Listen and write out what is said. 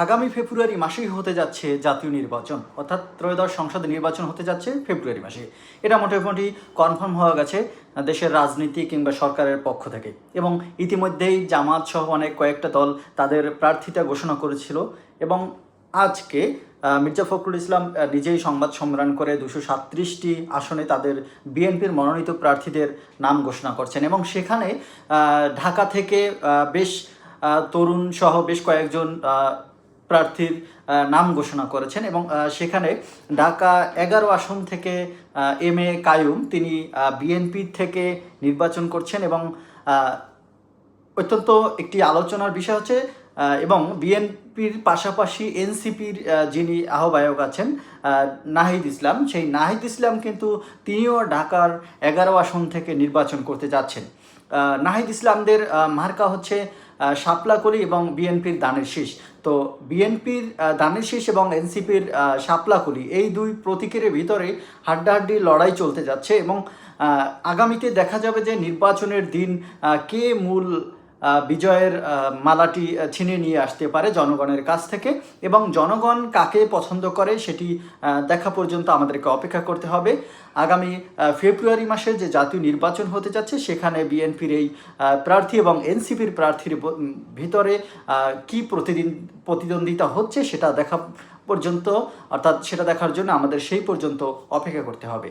আগামী ফেব্রুয়ারি মাসেই হতে যাচ্ছে জাতীয় নির্বাচন, অর্থাৎ ত্রয়োদশ সংসদ নির্বাচন হতে যাচ্ছে ফেব্রুয়ারি মাসে। এটা মোটামুটি কনফার্ম হয়ে গেছে দেশের রাজনীতি কিংবা সরকারের পক্ষ থেকে, এবং ইতিমধ্যেই জামাত সহ অনেক কয়েকটা দল তাদের প্রার্থীতা ঘোষণা করেছিল। এবং আজকে মির্জা ফখরুল ইসলাম নিজেই সংবাদ সম্মেলন করে 237টি আসনে তাদের বিএনপির মনোনীত প্রার্থীদের নাম ঘোষণা করছেন। এবং সেখানে ঢাকা থেকে বেশ তরুণ সহ বেশ কয়েকজন প্রার্থীর নাম ঘোষণা করেছেন। এবং সেখানে ঢাকা 11 আসন থেকে এম এ কায়ুম, তিনি বিএনপি থেকে নির্বাচন করছেন। এবং অত্যন্ত একটি আলোচনার বিষয় হচ্ছে, এবং বিএনপির পাশাপাশি এনসিপির যিনি আহ্বায়ক আছেন নাহিদ ইসলাম, সেই নাহিদ ইসলাম কিন্তু তিনিও ঢাকার 11 আসন থেকে নির্বাচন করতে যাচ্ছেন। নাহিদ ইসলামদের মার্কা হচ্ছে শাপলাকলি এবং বিএনপির দানের শীষ। তো বিএনপির দানের শীষ এবং এনসিপির শাপলাকলি, এই দুই প্রতীকের ভিতরে হাড্ডাহাড্ডি লড়াই চলতে যাচ্ছে। এবং আগামীতে দেখা যাবে যে নির্বাচনের দিন কে মূল বিজয়ের মালাটি ছিনিয়ে নিয়ে আসতে পারে জনগণের কাছ থেকে, এবং জনগণ কাকে পছন্দ করে সেটি দেখা পর্যন্ত আমাদেরকে অপেক্ষা করতে হবে। আগামী ফেব্রুয়ারি মাসে যে জাতীয় নির্বাচন হতে যাচ্ছে, সেখানে বিএনপির এই প্রার্থী এবং এনসিপির প্রার্থীর ভিতরে কি প্রতিদ্বন্দ্বিতা হচ্ছে সেটা দেখা পর্যন্ত, অর্থাৎ সেটা দেখার জন্য আমাদের সেই পর্যন্ত অপেক্ষা করতে হবে।